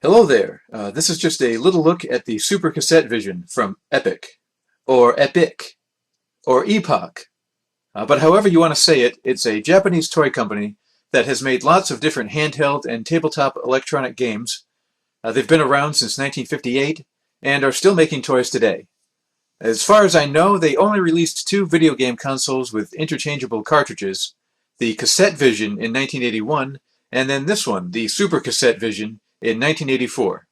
Hello there. This is just a little look at the Super Cassette Vision from Epic, or Epic, or Epoch. But however you want to say it, it's a Japanese toy company that has made lots of different handheld and tabletop electronic games. They've been around since 1958 and are still making toys today. As far as I know, they only released two video game consoles with interchangeable cartridges, the Cassette Vision in 1981, and then this one, the Super Cassette Vision, in 1984.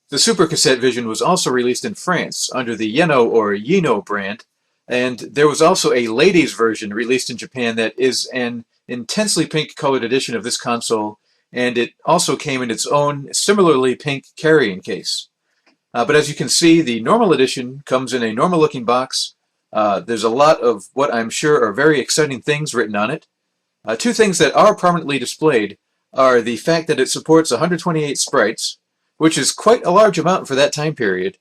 The Super Cassette Vision was also released in France under the Yeno or Yino brand, and there was also a ladies' version released in Japan that is an intensely pink-colored edition of this console, and it also came in its own similarly pink carrying case. But as you can see, the normal edition comes in a normal-looking box. There's a lot of what I'm sure are very exciting things written on it. Two things that are prominently displayed are the fact that it supports 128 sprites, which is quite a large amount for that time period,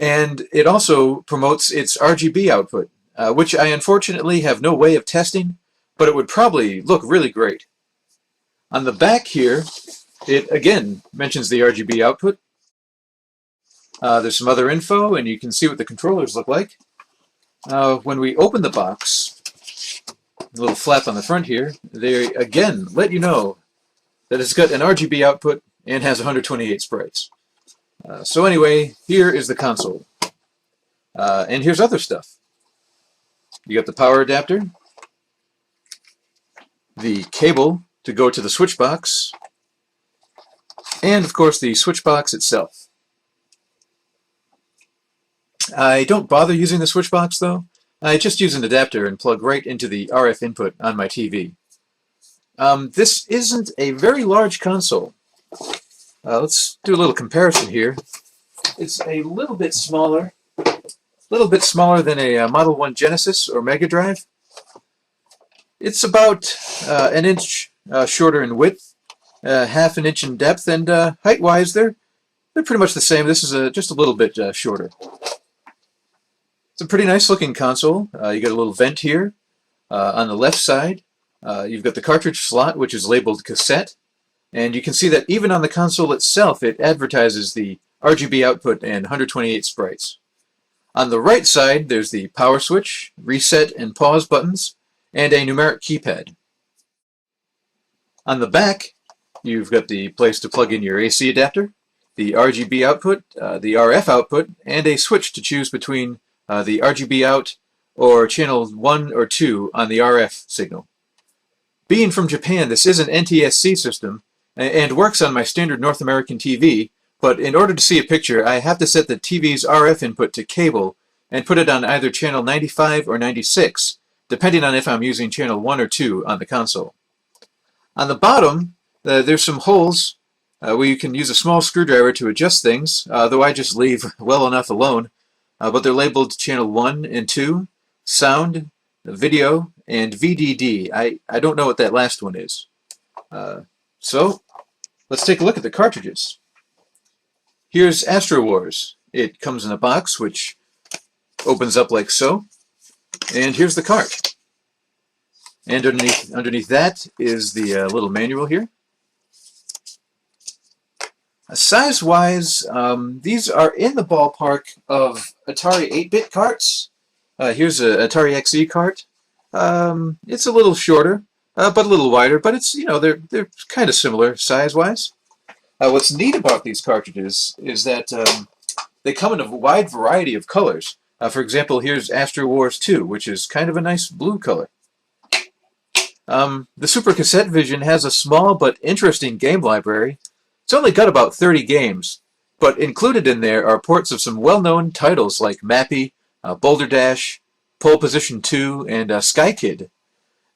and it also promotes its RGB output, which I unfortunately have no way of testing, but it would probably look really great. On the back here, it again mentions the RGB output. There's some other info, and you can see what the controllers look like. When we open the box, a little flap on the front here, they again let you know that it's got an RGB output and has 128 sprites. So anyway, here is the console. And here's other stuff. You got the power adapter, the cable to go to the switch box, and of course the switch box itself. I don't bother using the switch box though. I just use an adapter and plug right into the RF input on my TV. This isn't a very large console. Let's do a little comparison here. It's a little bit smaller than a Model 1 Genesis or Mega Drive. It's about an inch shorter in width, half an inch in depth, and height-wise, they're pretty much the same. This is just a little bit shorter. It's a pretty nice-looking console. You got a little vent here on the left side. You've got the cartridge slot, which is labeled cassette, and you can see that even on the console itself, it advertises the RGB output and 128 sprites. On the right side, there's the power switch, reset and pause buttons, and a numeric keypad. On the back, you've got the place to plug in your AC adapter, the RGB output, the RF output, and a switch to choose between the RGB out or channel 1 or 2 on the RF signal. Being from Japan, this is an NTSC system and works on my standard North American TV, but in order to see a picture, I have to set the TV's RF input to cable and put it on either channel 95 or 96, depending on if I'm using channel 1 or 2 on the console. On the bottom, there's some holes where you can use a small screwdriver to adjust things, though I just leave well enough alone, but they're labeled channel 1 and 2, sound, video, and VDD. I don't know what that last one is. So, let's take a look at the cartridges. Here's Astro Wars. It comes in a box which opens up like so. And here's the cart. And underneath that is the little manual here. Size-wise, these are in the ballpark of Atari 8-bit carts. Here's an Atari XE cart. It's a little shorter, but a little wider. But it's they're kind of similar size-wise. What's neat about these cartridges is that they come in a wide variety of colors. For example, here's Astro Wars 2, which is kind of a nice blue color. The Super Cassette Vision has a small but interesting game library. It's only got about 30 games, but included in there are ports of some well-known titles like Mappy, Boulder Dash, Pole Position 2, and Sky Kid.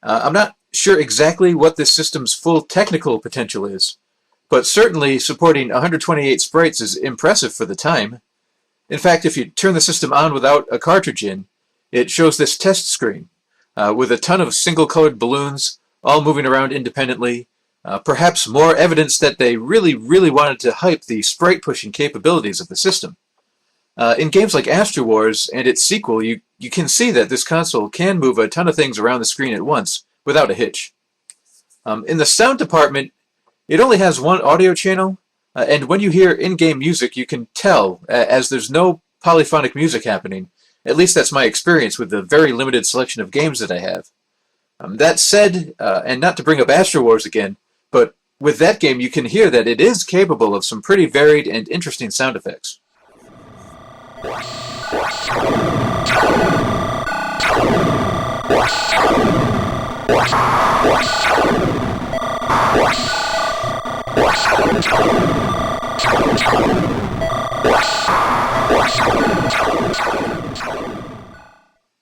I'm not sure exactly what this system's full technical potential is, but certainly supporting 128 sprites is impressive for the time. In fact, if you turn the system on without a cartridge in, it shows this test screen with a ton of single-colored balloons all moving around independently, perhaps more evidence that they really wanted to hype the sprite-pushing capabilities of the system. In games like Astro Wars and its sequel, you can see that this console can move a ton of things around the screen at once without a hitch. In the sound department, it only has one audio channel, And when you hear in-game music, you can tell, as there's no polyphonic music happening. At least that's my experience with the very limited selection of games that I have. That said, and not to bring up Astro Wars again, but with that game you can hear that it is capable of some pretty varied and interesting sound effects.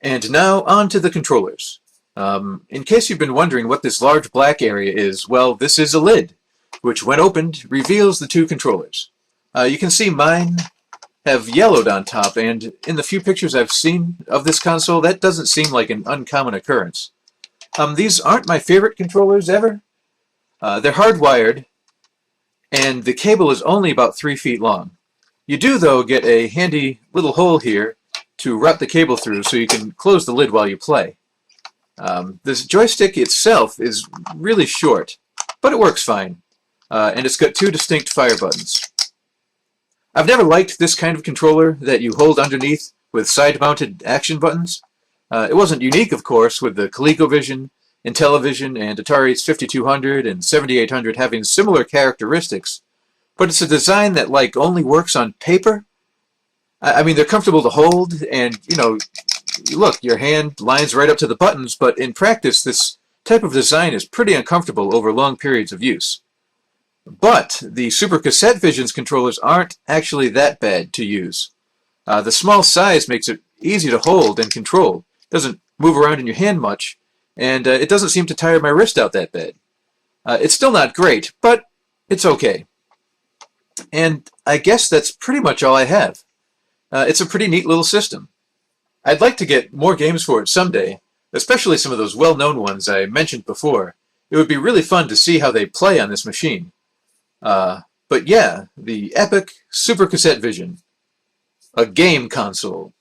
And now on to the controllers. In case you've been wondering what this large black area is, well, this is a lid, which when opened reveals the two controllers. You can see mine have yellowed on top, and in the few pictures I've seen of this console, that doesn't seem like an uncommon occurrence. These aren't my favorite controllers ever. They're hardwired, and the cable is only about 3 feet long. You do, though, get a handy little hole here to route the cable through so you can close the lid while you play. This joystick itself is really short, but it works fine, and it's got two distinct fire buttons. I've never liked this kind of controller that you hold underneath with side-mounted action buttons. It wasn't unique, of course, with the ColecoVision, Intellivision, and Atari's 5200 and 7800 having similar characteristics, but it's a design that only works on paper. I mean, they're comfortable to hold, and look, your hand lines right up to the buttons, but in practice, this type of design is pretty uncomfortable over long periods of use. But the Super Cassette Vision's controllers aren't actually that bad to use. The small size makes it easy to hold and control. It doesn't move around in your hand much, and it doesn't seem to tire my wrist out that bad. It's still not great, but it's okay. And I guess that's pretty much all I have. It's a pretty neat little system. I'd like to get more games for it someday, especially some of those well-known ones I mentioned before. It would be really fun to see how they play on this machine. But yeah, the epic Super Cassette Vision. A game console.